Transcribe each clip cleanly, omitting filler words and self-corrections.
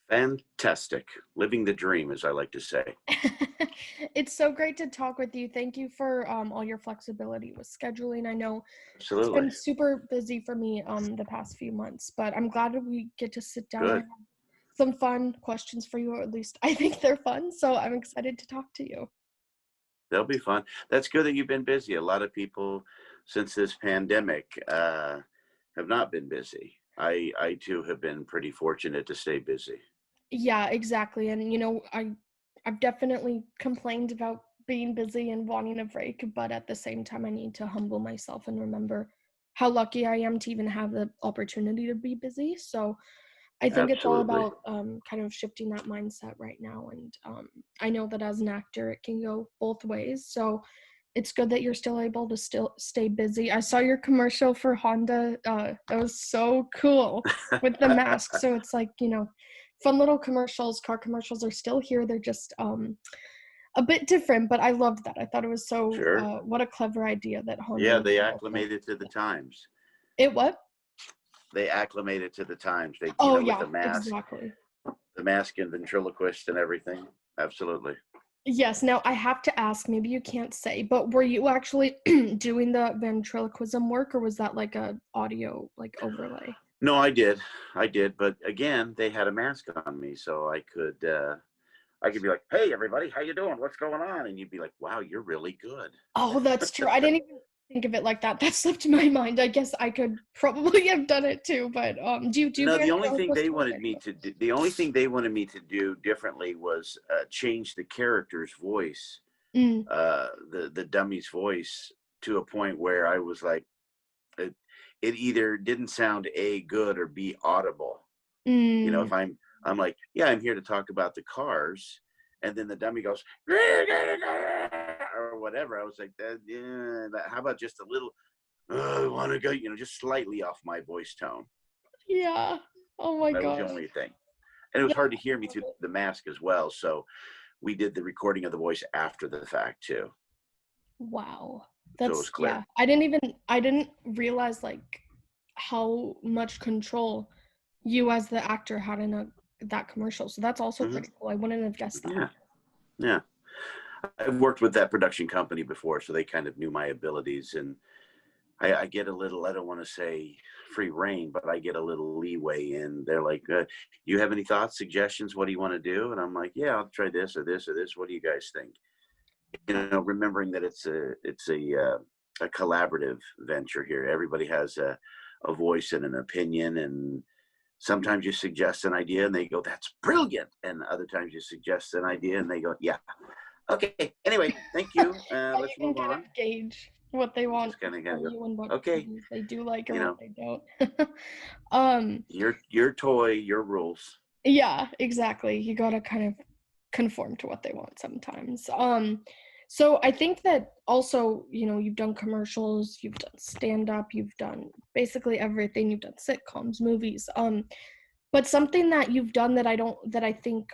Fantastic. Living the dream, as I like to say. It's so great to talk with you. Thank you for all your flexibility with scheduling. I know it's Absolutely. been super busy for me the past few months, but I'm glad that we get to sit down. I Good. have some fun questions for you, or at least I think they're fun. So I'm excited to talk to you. They'll be fun. That's good that you've been busy. A lot of people since this pandemic have not been busy. I too have been pretty fortunate to stay busy. Yeah, exactly. And I've definitely complained about being busy and wanting a break, but at the same time I need to humble myself and remember how lucky I am to even have the opportunity to be busy. So I think it's all Absolutely. about kind of shifting that mindset right now. And I know that as an actor, it can go both ways. So it's good that you're still able to still stay busy. I saw your commercial for Honda. That was so cool with the mask. So it's like, fun little commercials. Car commercials are still here. They're just a bit different, but I loved that. I thought it was so, Sure. what a clever idea that Honda Yeah, was they able to. acclimated to the times. It what? They acclimated to the times. They, Oh, with yeah, exactly. the mask and ventriloquist and everything. Absolutely. Yes, now I have to ask, maybe you can't say, but were you actually doing the ventriloquism work, or was that like a audio, like, overlay? No, I did. I did. But again, they had a mask on me, so I could be like, "Hey, everybody, how you doing? What's going on?" And you'd be like, "Wow, you're really good." Oh, that's true. I didn't even think of it like that. That slipped my mind. I guess I could probably have done it too, but, do No, ventriloquist work the only thing they wanted me to do differently was change the character's voice, Mm, the dummy's voice, to a point where I was like, it, it either didn't sound A, good, or B, audible. mm. If I'm like, yeah, I'm here to talk about the cars, and then the dummy goes or whatever. I was like, how about just a little? I want to go, just slightly off my voice tone. Yeah. Oh my That was the gosh. only thing, and it was Yeah, hard to hear I me love through it. the mask as well. So we did the recording of the voice after the fact too, Wow. so it was That's clear. yeah. I didn't realize, like, how much control you as the actor had in that commercial, so that's also Hmm. pretty cool. I wouldn't have guessed that. Yeah, yeah. I've worked with that production company before, so they kind of knew my abilities, and I get a little, I don't want to say free reign, but I get a little leeway in. They're like, you have any thoughts, suggestions? What do you want to do? And I'm like, yeah, I'll try this or this or this. What do you guys think? Remembering that it's a collaborative venture here. Everybody has a voice and an opinion, and sometimes you suggest an idea and they go, that's brilliant. And other times you suggest an idea and they go, yeah, okay. Anyway, thank you. Yeah, you Let's can move kind of on. gauge what they You want just kind of from go, you and what okay, movies they do like and you what know, they don't. Um, your toy, your rules. yeah, exactly. You gotta kind of conform to what they want sometimes. So I think that also, you've done commercials, you've done stand-up, you've done basically everything. You've done sitcoms, movies. But something that you've done that I think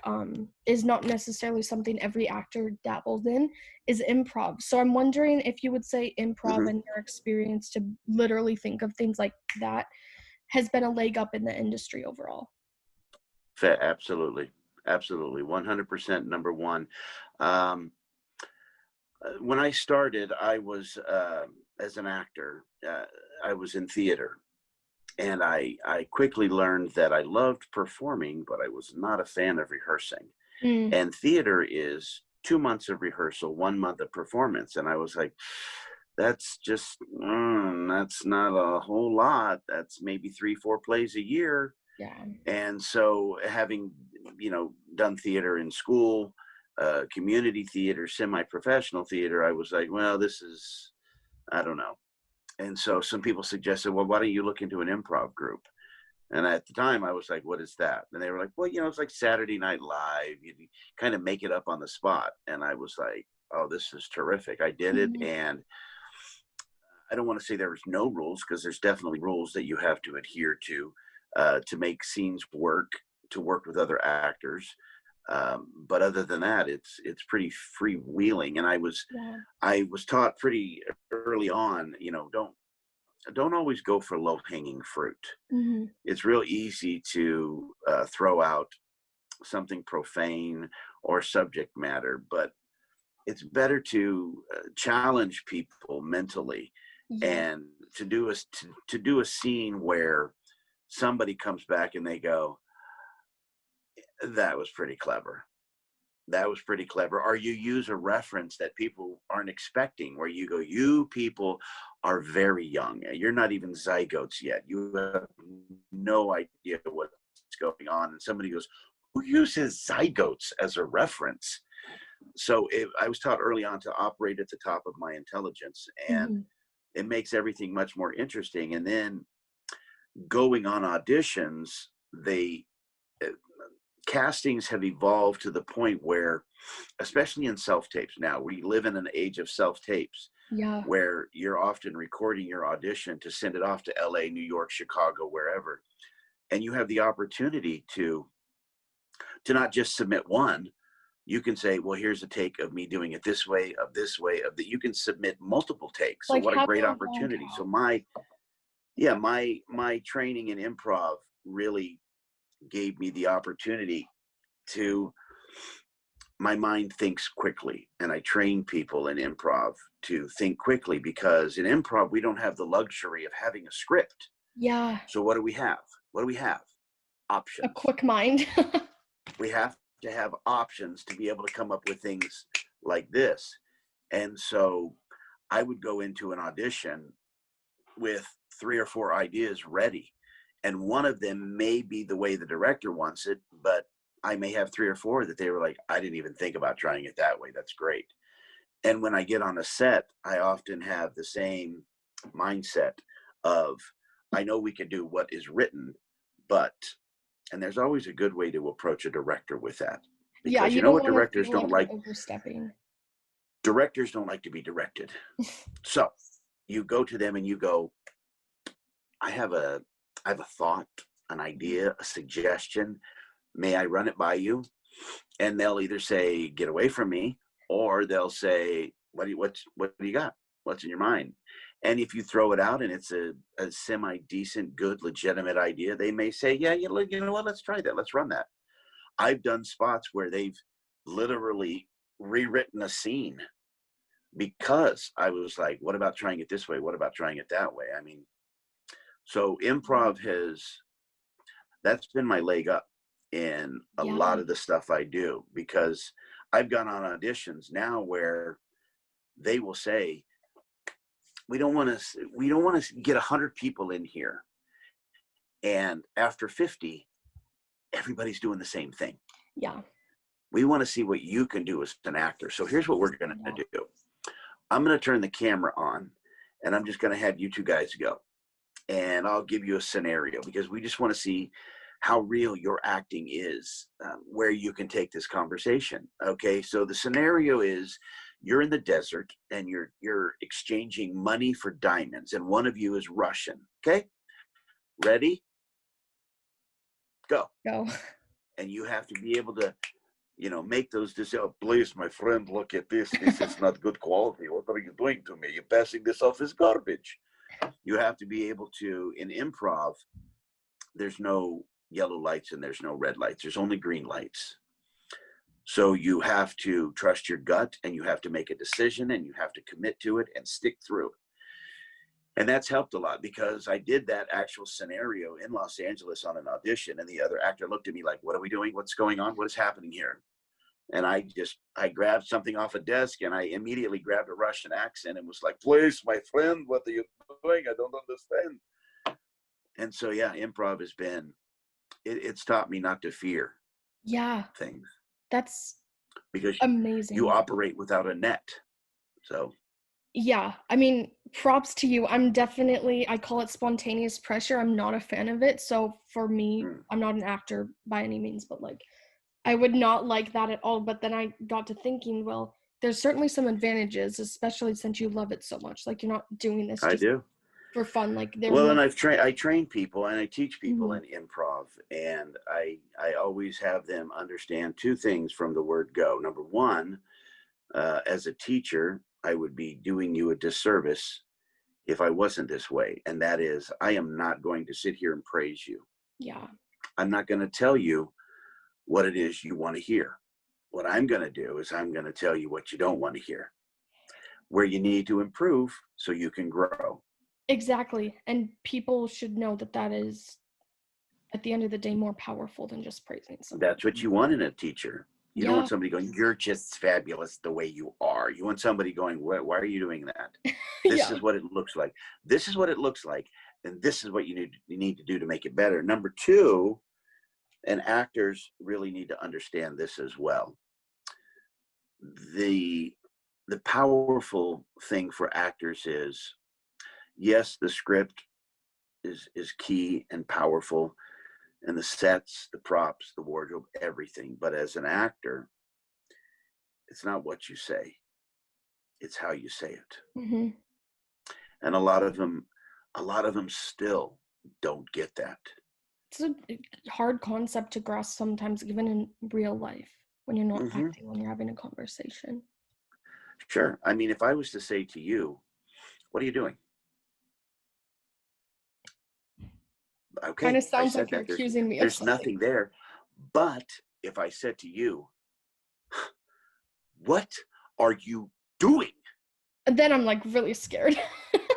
is not necessarily something every actor dabbles in is improv. So I'm wondering if you would say improv Hmm. and your experience to literally think of things like that has been a leg up in the industry overall. Absolutely, absolutely, 100% number one. Um, when I started, I was as an actor. I was in theater, and I quickly learned that I loved performing, but I was not a fan of rehearsing. Mm, And theater is 2 months of rehearsal, 1 month of performance, and I was like, that's not a whole lot. That's maybe 3, 4 plays a year. yeah. And so, having done theater in school, community theater, semi-professional theater, I was like, well, this is, I don't know. And so some people suggested, well, why don't you look into an improv group? And at the time, I was like, what is that? And they were like, well, it's like Saturday Night Live. You kind of make it up on the spot. And I was like, oh, this is terrific. I did it. Mhm. And I don't want to say there was no rules, because there's definitely rules that you have to adhere to make scenes work, to work with other actors. But other than that, it's pretty freewheeling. And Yeah. I was taught pretty early on, don't always go for low hanging fruit. Mhm. It's real easy to throw out something profane or subject matter, but it's better to challenge people mentally, Yeah. and to do a scene where somebody comes back and they go, that was pretty clever. That was pretty clever. Or you use a reference that people aren't expecting, where you go, you people are very young. You're not even zygotes yet. You have no idea what's going on. And somebody goes, who uses zygotes as a reference? So I was taught early on to operate at the top of my intelligence, and Hmm. it makes everything much more interesting. And then going on auditions, they uh, castings have evolved to the point where, especially in self tapes now, we live in an age of self tapes Yeah. where you're often recording your audition to send it off to LA, New York, Chicago, wherever. And you have the opportunity to not just submit one. You can say, well, here's a take of me doing it this way, of this way, of that. You can submit multiple takes. So Like what a have great your log opportunity. So out. my training in improv really gave me the opportunity to, my mind thinks quickly, and I train people in improv to think quickly, because in improv we don't have the luxury of having a script. Yeah. So what do we have? What do we have? A Options. quick mind. We have to have options to be able to come up with things like this. And so I would go into an audition with 3 or 4 ideas ready, and one of them may be the way the director wants it, but I may have 3 or 4 that they were like, I didn't even think about trying it that way. That's great. And when I get on a set, I often have the same mindset of, I know we can do what is written, but, and there's always a good way to approach a director with that, Yeah, because you you know don't what want to directors feel don't like you're like? overstepping. Directors don't like to be directed. So you go to them and you go, I have a I have a thought, an idea, a suggestion. May I run it by you? And they'll either say, get away from me, or they'll say, what do you got? What's in your mind? And if you throw it out and it's a semi decent, good, legitimate idea, they may say, yeah, you know what, let's try that. Let's run that. I've done spots where they've literally rewritten a scene because I was like, what about trying it this way? What about trying it that way? I mean, so improv has, that's been my leg up in a Yeah. lot of the stuff I do, because I've gone on auditions now where they will say, we don't want to get 100 people in here, and after 50 everybody's doing the same thing. Yeah. We want to see what you can do as an actor. So here's what we're going Stand to out. do. I'm going to turn the camera on, and I'm just going to have you two guys go, and I'll give you a scenario, because we just want to see how real your acting is, where you can take this conversation. Okay, so the scenario is, you're in the desert and you're exchanging money for diamonds, and one of you is Russian. Okay, ready, go. Go. And you have to be able to, make those decisions. Oh, please, my friend, look at this. This is not good quality. What are you doing to me? You're passing this off as garbage. You have to be able to, in improv, there's no yellow lights and there's no red lights. There's only green lights. So you have to trust your gut, and you have to make a decision, and you have to commit to it and stick through it. And that's helped a lot, because I did that actual scenario in Los Angeles on an audition, and the other actor looked at me like, what are we doing? What's going on? What is happening here? And I grabbed something off a desk, and I immediately grabbed a Russian accent and was like, please, my friend, what are you doing? I don't understand. And so, yeah, improv has been, it's taught me not to fear Yeah. things, That's because you amazing. operate without a net. So, Yeah, I mean, props to you. I call it spontaneous pressure. I'm not a fan of it. So for me, mm, I'm not an actor by any means, but like I would not like that at all. But then I got to thinking, well, there's certainly some advantages, especially since you love it so much. Like you're not doing this I just do. for fun. Like there Well, and must. I train people and I teach people Mhm. in improv, and I always have them understand 2 things from the word go. Number one, as a teacher, I would be doing you a disservice if I wasn't this way, and that is, I am not going to sit here and praise you. Yeah. I'm not going to tell you what it is you want to hear. What I'm going to do is I'm going to tell you what you don't want to hear, where you need to improve so you can grow. Exactly. And people should know that that is, at the end of the day, more powerful than just praising someone. That's what you want in a teacher. You don't Yeah. want somebody going, you're just fabulous the way you are. You want somebody going, why are you doing that? This Yeah. is what it looks like. This is what it looks like. And this is what you need to do to make it better. Number two, and actors really need to understand this as well. The powerful thing for actors is, yes, the script is key and powerful, and the sets, the props, the wardrobe, everything. But as an actor, it's not what you say, it's how you say it. Mm-hmm. And a lot of them still don't get that. It's a hard concept to grasp sometimes, even in real life, when you're not Mm-hmm. acting, when you're having a conversation. Sure. I mean, if I was to say to you, what are you doing? Kind Okay, of I sounds said like you're that. accusing me of There's something. nothing there. But if I said to you, what are you doing? And then I'm like really scared.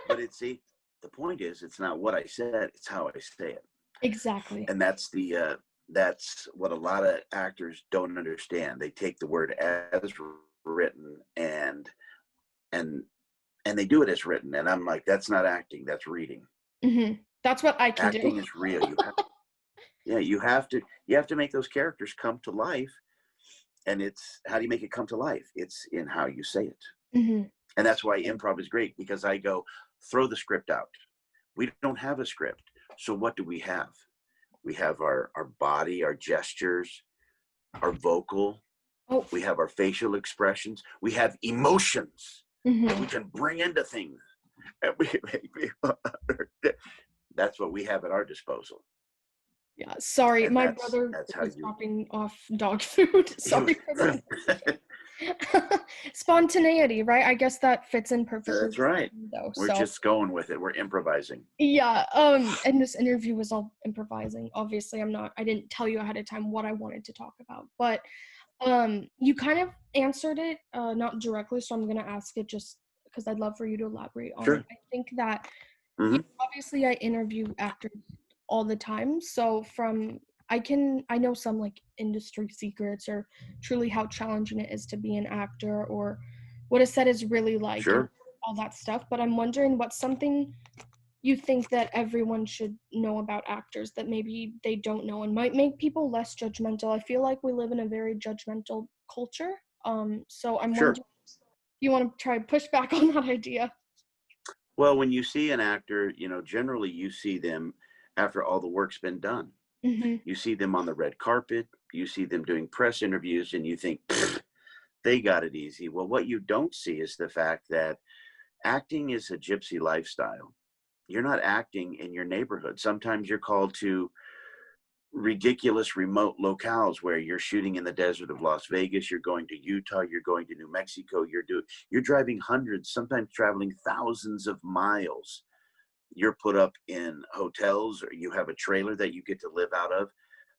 But the point is, it's not what I said, it's how I say it. Exactly. And that's what a lot of actors don't understand. They take the word as written and they do it as written. And I'm like, that's not acting, that's reading. Mm-hmm. That's what I can do. Acting is real. You have to make those characters come to life. And it's, how do you make it come to life? It's in how you say it. Mm-hmm. And that's why improv is great, because I go, throw the script out. We don't have a script. So what do we have? We have our body, our gestures, our vocal. Oh. We have our facial expressions. We have emotions that we Mm-hmm. can bring into things. And that's what we have at our disposal. Yeah, sorry, And my that's brother how is you. dropping off dog food. Sorry for that. Spontaneity, right? I guess that fits in perfectly That's right. though. We're So just going with it. We're improvising. yeah, and this interview was all improvising. Obviously, I didn't tell you ahead of time what I wanted to talk about, but you kind of answered it, not directly, so I'm gonna ask it just because I'd love for you to elaborate on it. Sure. I think that Mm-hmm. obviously I interview actors all the time, so I know some like industry secrets or truly how challenging it is to be an actor or what a set is really like and Sure. all that stuff. But I'm wondering what's something you think that everyone should know about actors that maybe they don't know and might make people less judgmental. I feel like we live in a very judgmental culture. So I'm Sure. wondering if you want to try to push back on that idea. Well, when you see an actor, generally you see them after all the work's been done. Mm-hmm. You see them on the red carpet, you see them doing press interviews, and you think, they got it easy. Well, what you don't see is the fact that acting is a gypsy lifestyle. You're not acting in your neighborhood. Sometimes you're called to ridiculous remote locales where you're shooting in the desert of Las Vegas, you're going to Utah, you're going to New Mexico, you're driving hundreds, sometimes traveling thousands of miles. You're put up in hotels, or you have a trailer that you get to live out of.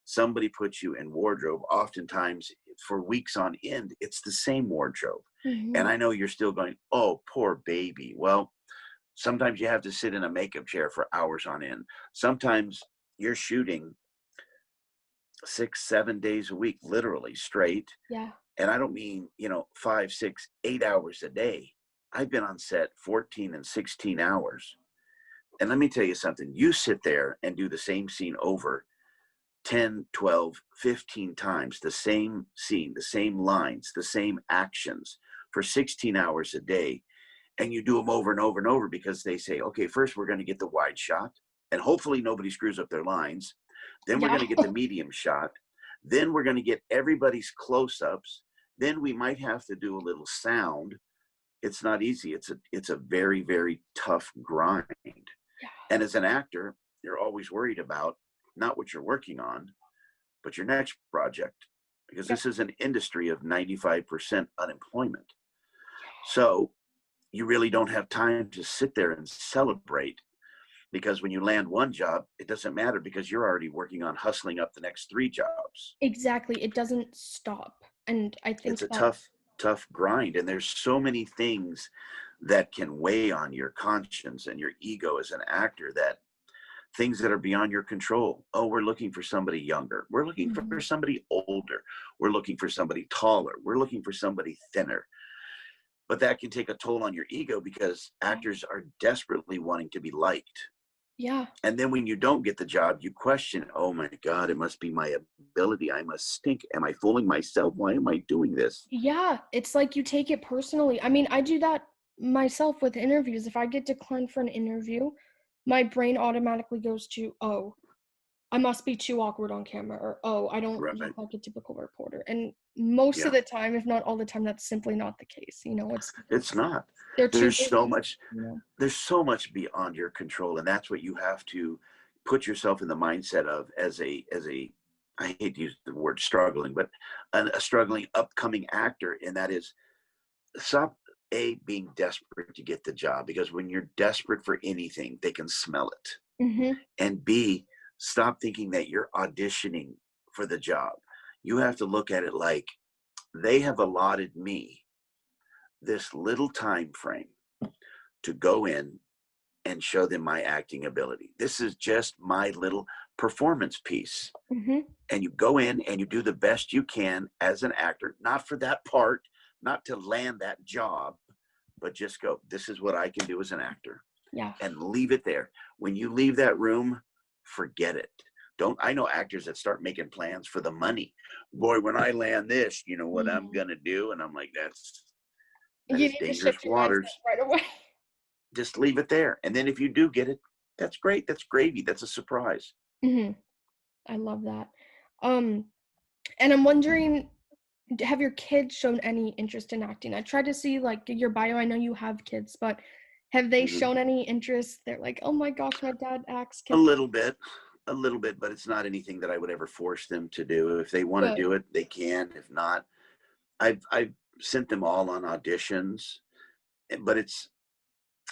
Somebody puts you in wardrobe, oftentimes for weeks on end. It's the same wardrobe. Mm-hmm. And I know you're still going, oh, poor baby. Well, sometimes you have to sit in a makeup chair for hours on end. Sometimes you're shooting 6, 7 days a week, literally straight. Yeah. And I don't mean, 5, 6, 8 hours a day. I've been on set 14 and 16 hours. And let me tell you something, you sit there and do the same scene over 10, 12, 15 times, the same scene, the same lines, the same actions for 16 hours a day. And you do them over and over and over because they say, okay, first we're going to get the wide shot and hopefully nobody screws up their lines. Then we're Yeah. going to get the medium shot. Then we're going to get everybody's close-ups. Then we might have to do a little sound. It's not easy. It's a very, very tough grind. Yeah. And as an actor, you're always worried about not what you're working on, but your next project, because this is an industry of 95% unemployment. So you really don't have time to sit there and celebrate because when you land one job, it doesn't matter because you're already working on hustling up the next 3 jobs. Exactly. It doesn't stop. And I It's think a that, tough grind, and there's so many things that can weigh on your conscience and your ego as an actor, that things that are beyond your control. Oh, we're looking for somebody younger. We're looking for mhm, somebody older. We're looking for somebody taller. We're looking for somebody thinner. But that can take a toll on your ego because yeah, actors are desperately wanting to be liked. yeah, And then when you don't get the job, you question, oh my God, it must be my ability. I must stink. Am I fooling myself? Why am I doing this? yeah. It's like you take it personally. I mean, I do that myself with interviews. If I get declined for an interview, my brain automatically goes to, oh, I must be too awkward on camera, or oh, I don't look Right. like a typical reporter. And most of Yeah. the time, if not all the time, that's simply not the case. It's It's not. they're too There's so busy. much, there's so much beyond your control. And that's what you have to put yourself in the mindset of as a, I hate to use the word struggling, but a struggling upcoming actor. And that is, stop being desperate to get the job, because when you're desperate for anything, they can smell it. Mm-hmm. And B, stop thinking that you're auditioning for the job. You have to look at it like, they have allotted me this little time frame to go in and show them my acting ability. This is just my little performance piece. Mm-hmm. And you go in and you do the best you can as an actor, not for that part, not to land that job, but just go, this is what I can do as an actor, Yeah. and leave it there. When you leave that room, forget it. Don't, I know actors that start making plans for the money. Boy, when I land this, you know what I'm Mhm. gonna do? And I'm like, that You is need to dangerous shift your mindset waters. right away. Just leave it there. And then if you do get it, that's great. That's gravy. That's a surprise. Mhm. I love that. Um, and I'm wondering, have your kids shown any interest in acting? I tried to see like your bio. I know you have kids, but have they Mhm. shown any interest? They're like, "Oh my gosh, my dad acts." A Can little bit, a little bit, but it's not anything that I would ever force them to do. If they want to good. do it, they can. If not, I've sent them all on auditions, but it's,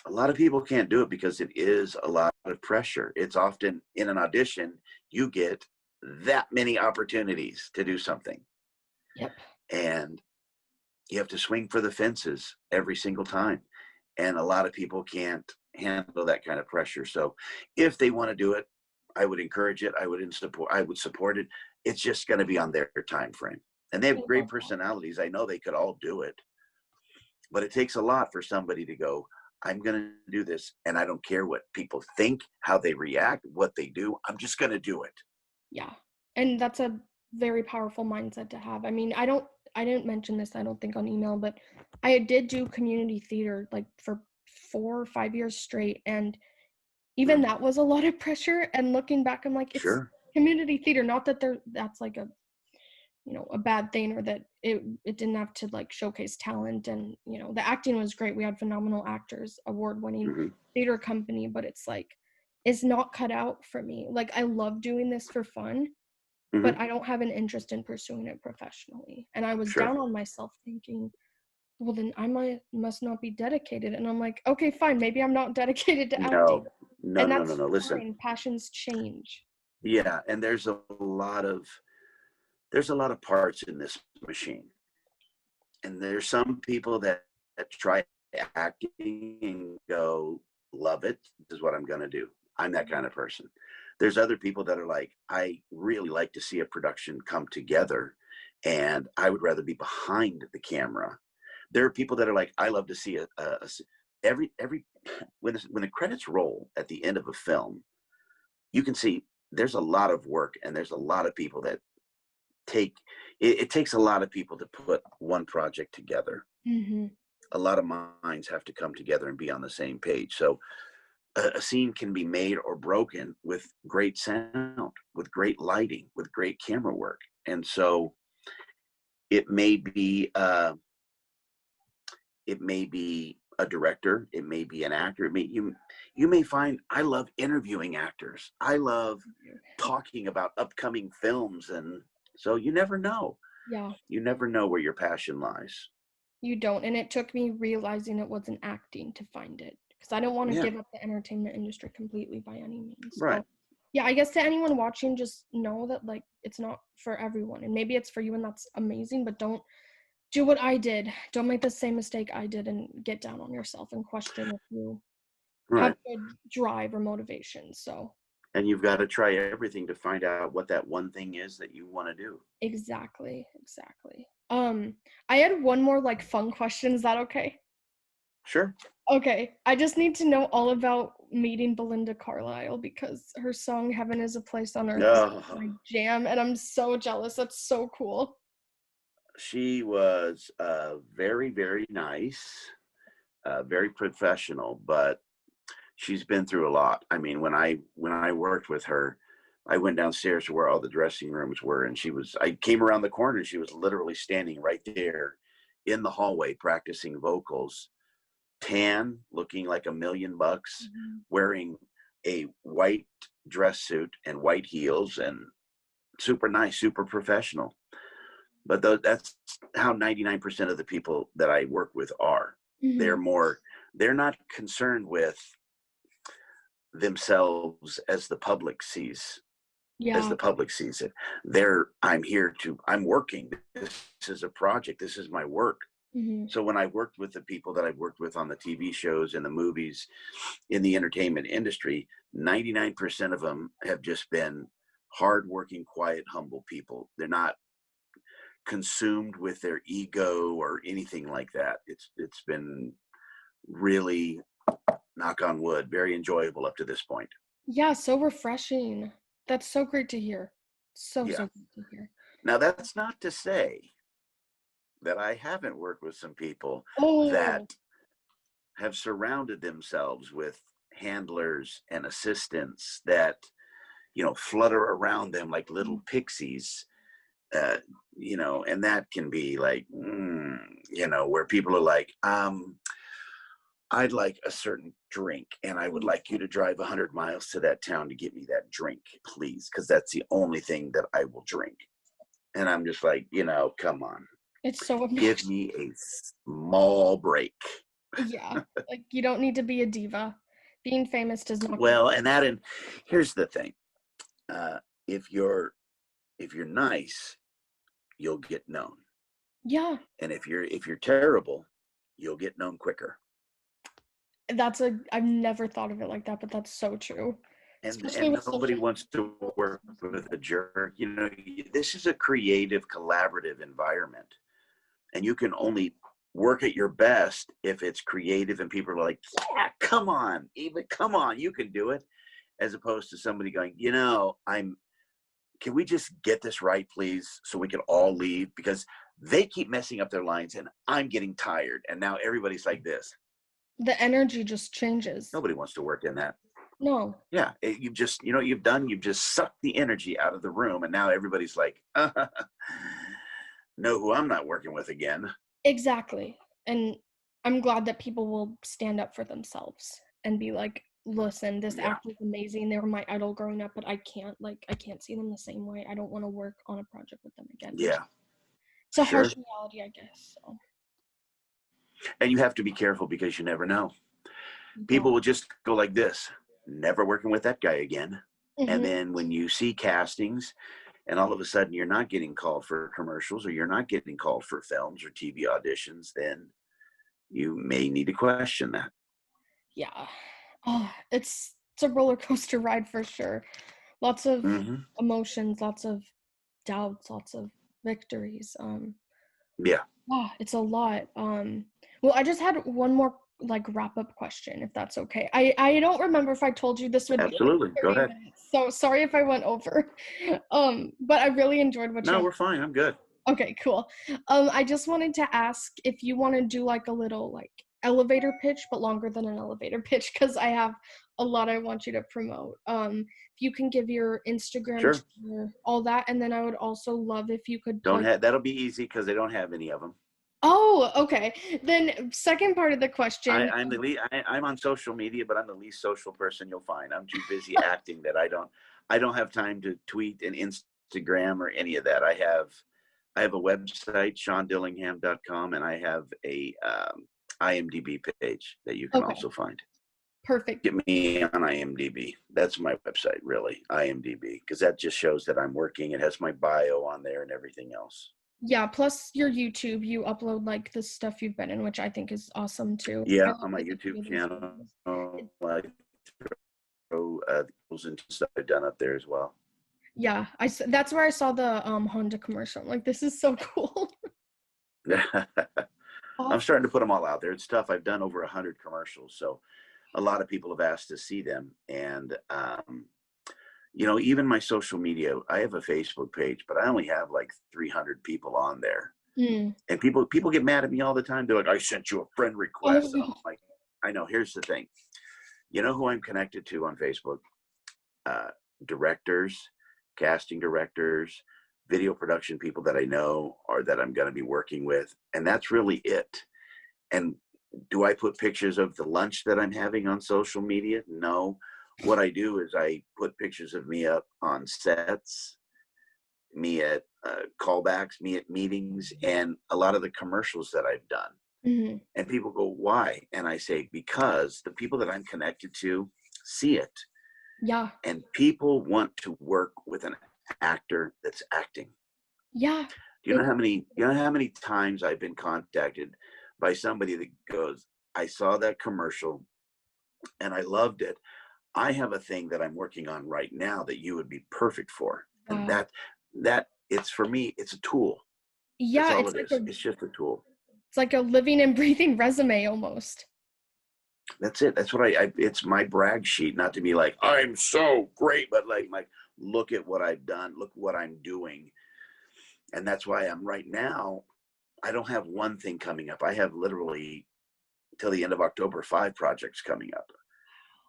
a lot of people can't do it because it is a lot of pressure. It's often in an audition, you get that many opportunities to do something, Yep. and you have to swing for the fences every single time. And a lot of people can't handle that kind of pressure. So if they want to do it, I would encourage it. I would support it. It's just going to be on their time frame. And they I have great love that. personalities. I know they could all do it, but it takes a lot for somebody to go, I'm going to do this. And I don't care what people think, how they react, what they do. I'm just going to do it. Yeah. And that's a very powerful mindset to have. I mean, I didn't mention this, I don't think, on email, but I did do community theater like for 4 or 5 years straight, and even Mm, that was a lot of pressure. And looking back, I'm like, it's sure. community theater, not that that's like a, a bad thing, or that it didn't have to like showcase talent. And the acting was great. We had phenomenal actors, award-winning Hmm. theater company, but it's like, it's not cut out for me. Like, I love doing this for fun, Hmm. but I don't have an interest in pursuing it professionally. And I was Sure. down on myself thinking, well, then must not be dedicated. And I'm like, okay, fine, maybe I'm not dedicated to acting. No, no, And no, no, that's no. Listen. fine. Passions change. Yeah. And there's a lot of parts in this machine. And there's some people that try acting and go, love it. This is what I'm going to do. I'm that kind of person. There's other people that are like, I really like to see a production come together, and I would rather be behind the camera. There are people that are like, I love to see every when the credits roll at the end of a film, you can see there's a lot of work, and there's a lot of people that take it takes a lot of people to put one project together. Mm-hmm. A lot of minds have to come together and be on the same page. So a scene can be made or broken with great sound, with great lighting, with great camera work. And so it may be a director, it may be an actor, you may find, I love interviewing actors. I love talking about upcoming films, and so you never know. Yeah, You never know where your passion lies. you don't. And it took me realizing it wasn't acting to find it. because I don't want to Yeah. give up the entertainment industry completely by any means. Right. So, yeah, I guess to anyone watching, just know that like it's not for everyone, and maybe it's for you, and that's amazing. But don't do what I did. Don't make the same mistake I did and get down on yourself and question if you have Right. good drive or motivation. So And you've got to try everything to find out what that one thing is that you want to do. exactly. I had one more like fun question. Is that okay? Sure. Okay, I just need to know all about meeting Belinda Carlisle because her song "Heaven Is a Place on Earth" is Oh, my jam, and I'm so jealous. That's so cool. she was very, very nice, very professional, but she's been through a lot. I mean, when I worked with her, I went downstairs to where all the dressing rooms were, and I came around the corner, and she was literally standing right there in the hallway practicing vocals, tan, looking like $1,000,000, Mhm. wearing a white dress suit and white heels, and super nice, super professional. But that's how 99% of the people that I work with are. They're Mhm. more, they're not concerned with themselves as Yeah. the public sees it. I'm working. This is a project. This is my work. Mhm. So when I worked with the people that I've worked with on the TV shows and the movies in the entertainment industry, 99% of them have just been hardworking, quiet, humble people. They're not consumed with their ego or anything like that. It's been really, knock on wood, very enjoyable up to this point. Yeah, so refreshing. That's so great to hear. So Yeah. great to hear. Now that's not to say that I haven't worked with some people Oh. that have surrounded themselves with handlers and assistants that flutter around them like little Mhm. pixies, uh, and that can be like, where people are like, I'd like a certain drink, and I would like you to drive 100 miles to that town to get me that drink, please, because that's the only thing that I will drink. And I'm just like, come on, It's so give obnoxious. me a small break. Yeah, like you don't need to be a diva. Being famous does not give. Well, and here's the thing: uh, if you're nice, you'll get known, Yeah, and if you're terrible, you'll get known quicker. I've never thought of it like that, but that's so true. and Especially and with nobody social wants to work with a jerk. This is a creative, collaborative environment, and you can only work at your best if it's creative and people are like, yeah, come on, even come on, you can do it, as opposed to somebody going, I'm can we just get this right, please, so we can all leave, because they keep messing up themeir lines and I'm getting tired, and now everybody's like this. the energy just changes. Nobody wants to work in that. No, Yeah, you've just, you've just sucked the energy out of the room, and now everybody's like, know who I'm not working with again. exactly. And I'm glad that people will stand up for themselves and be like, listen, this Yeah, actor's amazing. They were my idol growing up, but I can't see them the same way. I don't want to work on a project with them again, which yeah, it's a sure. harsh reality, I guess. So And you have to be careful because you never know. you People don't. will just go like this, never working with that guy again. And Hmm. then when you see castings and all of a sudden you're not getting called for commercials, or you're not getting called for films or TV auditions, then you may need to question that. Yeah. Oh, it's a roller coaster ride for sure. Lots of Hmm. emotions, lots of doubts, lots of victories. Yeah, Yeah, it's a lot. Well, I just had one more like wrap up question, if that's okay. I don't remember if I told you this would be like absolutely. Go 30 ahead. minutes. So sorry if I went over. But I really enjoyed what you No, had. we're fine. I'm good. Okay, cool. I just wanted to ask if you want to do like a little like elevator pitch, but longer than an elevator pitch, because I have a lot I want you to promote. If you can give your Instagram, Sure. Twitter, all that, and then I would also love if you could Don't plug. have that'll be easy because they don't have any of them. Oh, okay. Then second part of the question. I'm on social media, but I'm the least social person you'll find. I'm too busy acting that I don't have time to tweet and Instagram or any of that. I have a website, SeanDillingham.com, and I have a IMDb page that you can Okay. also find. Perfect. Get me on IMDb. That's my website, really, IMDb, because that just shows that I'm working. It has my bio on there and everything else. Yeah, plus your YouTube, you upload like the stuff you've been in, which I think is awesome too. I Yeah, love on my like the YouTube creators channel, videos. It, I throw those and stuff I've done up there as well. yeah, that's where I saw the Honda commercial. I'm like, this is so cool. I'm Awesome. starting to put them all out there. It's tough. I've done over 100 commercials, so a lot of people have asked to see them. And even my social media, I have a Facebook page, but I only have like 300 people on there. Mm. And people get mad at me all the time. They're like, "I sent you a friend Oh request," and I'm no. like, "I know." Here's the thing. You know who I'm connected to on Facebook? Uh, Directors, casting directors, video production people that I know or that I'm going to be working with, and that's really it. And do I put pictures of the lunch that I'm having on social media? No. What I do is I put pictures of me up on sets, me at callbacks, me at meetings, and a lot of the commercials that I've done. Hmm. And people go, "Why?" And I say, because the people that I'm connected to see it. Yeah. And people want to work with an actor that's acting. Yeah. Do It, you know how many times I've been contacted by somebody that goes, "I saw that commercial and I loved it. I have a thing that I'm working on right now that you would be perfect for." And wow. that it's, for me, it's a tool. That's Yeah, all it is. It's just a tool. it's like a living and breathing resume almost. That's it. That's what it's my brag sheet, not to be like, "I'm so great," but like, look at what I've done, look what I'm doing. And that's why I'm right now, I don't have one thing coming up. I have literally till the end of October 5 projects coming up,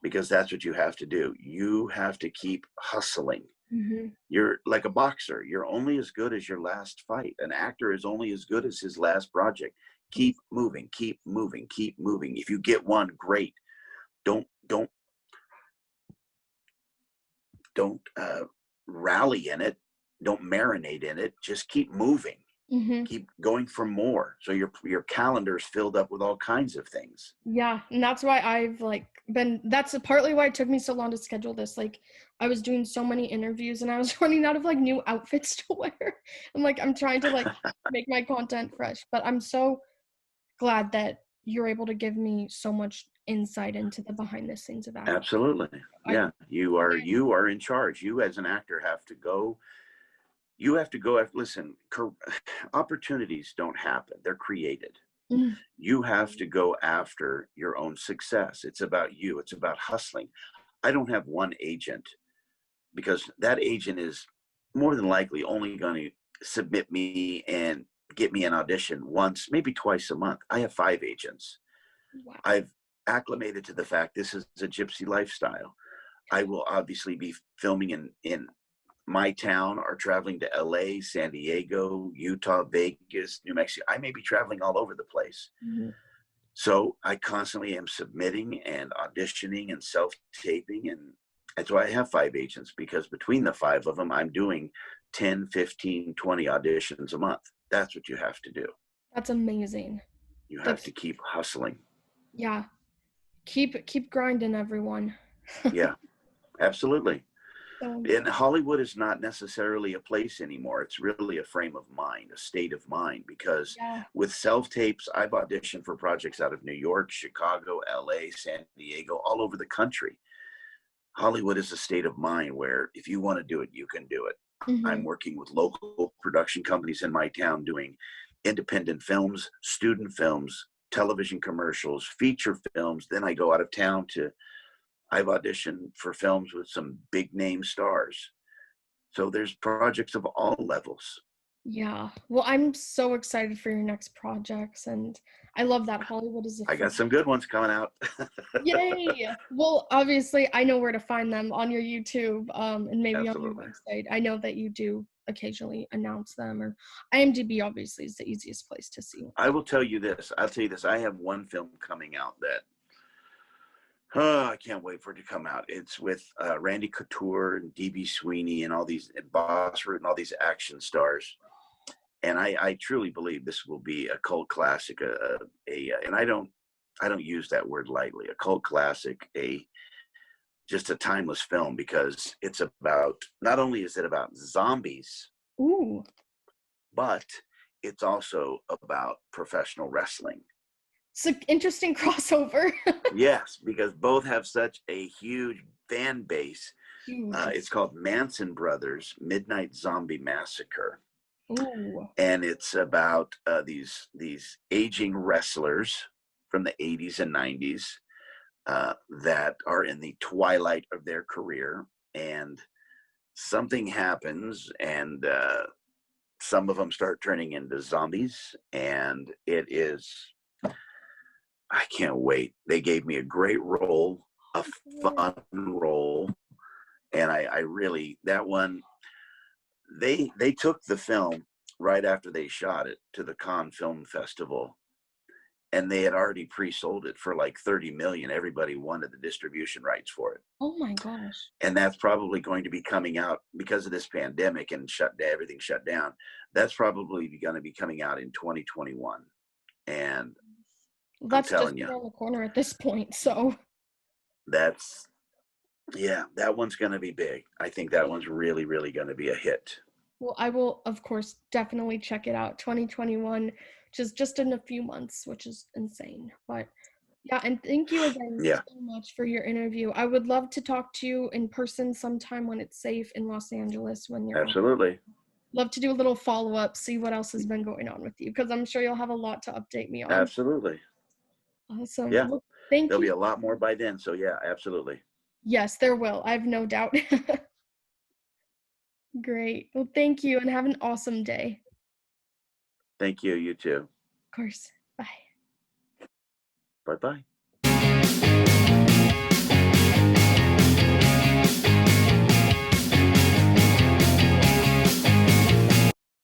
because that's what you have to do. You have to keep hustling. Hmm. You're like a boxer. You're only as good as your last fight. An actor is only as good as his last project. Keep moving, keep moving, keep moving. If you get one, great. Don't don't rally in it. Don't marinate in it. Just keep moving. Hmm. Keep going for more. So your calendar is filled up with all kinds of things. Yeah, and that's why I've like been that's partly why it took me so long to schedule this. Like I was doing so many interviews and I was running out of like new outfits to wear. I'm trying to like make my content fresh, but I'm so glad that you're able to give me so much insight into the behind the scenes of acting. Absolutely. I Yeah. You are in charge. You as an actor have to go. You have to go. Listen, opportunities don't happen. They're created. Mm. You have to go after your own success. It's about you. It's about hustling. I don't have one agent, because that agent is more than likely only going to submit me and get me an audition once, maybe twice a month. I have 5 agents. Wow. I've acclimated to the fact this is a gypsy lifestyle. I will obviously be filming in my town or traveling to LA, San Diego, Utah, Vegas, New Mexico. I may be traveling all over the place. Mhm. So I constantly am submitting and auditioning and self-taping. And that's why I have 5 agents, because between the 5 of them, I'm doing 10, 15, 20 auditions a month. That's what you have to do. That's amazing. You have That's to keep hustling. yeah. Keep grinding, everyone. Yeah, absolutely. So And important. Hollywood is not necessarily a place anymore. It's really a frame of mind, a state of mind, because Yeah. with self tapes, I've auditioned for projects out of New York, Chicago, LA, San Diego, all over the country. Hollywood is a state of mind where if you want to do it, you can do it. I'm Hmm. working with local production companies in my town doing independent films, student films, television commercials, feature films. Then I go out of town I've auditioned for films with some big name stars. So there's projects of all levels. Yeah. Well, I'm so excited for your next projects, and I love that Hollywood is a I free. got some good ones coming out. Yay! Well, obviously, I know where to find them on your YouTube, and maybe on your Absolutely. website. I know that you do occasionally announce them, or IMDb obviously is the easiest place to see. I will tell you this. I'll tell you this. I have one film coming out that, oh, I can't wait for it to come out. It's with Randy Couture and DB Sweeney and all these, and Boss Root and all these action stars. And I truly believe this will be a cult classic. And I don't. I don't use that word lightly, a cult classic, a just a timeless film because it's about, not only is it about zombies, Ooh, but it's also about professional wrestling. it's an interesting crossover. Yes, because both have such a huge fan base. Huge. It's called Manson Brothers Midnight Zombie Massacre, Ooh. and it's about these aging wrestlers from the 80s and 90s that are in the twilight of their career, and something happens, and some of them start turning into zombies, and it is, I can't wait. They gave me a great role, a fun role, and I really, that one, they took the film right after they shot it to the Cannes Film Festival, and they had already pre-sold it for like 30 million. Everybody wanted the distribution rights for it. Oh my gosh. And that's probably going to be coming out because of this pandemic and everything shut down. That's probably going to be coming out in 2021. And Well, I'm that's just telling you, around the corner at this point, so that's, yeah, that one's going to be big. I think that one's really, really going to be a hit. well, I will, of course, definitely check it out. 2021, which is just in a few months, which is insane. But yeah, and thank you again Yeah, so much for your interview. I would love to talk to you in person sometime when it's safe in Los Angeles when you're on. absolutely. Love to do a little follow-up, see what else has been going on with you, because I'm sure you'll have a lot to update me on. Absolutely. Awesome. Yeah. Well, thank There'll be you. a lot more by then. So, yeah, absolutely. Yes, there will. I have no doubt. Great. Well, thank you and have an awesome day. Thank you. You too. Of course. Bye. Bye bye.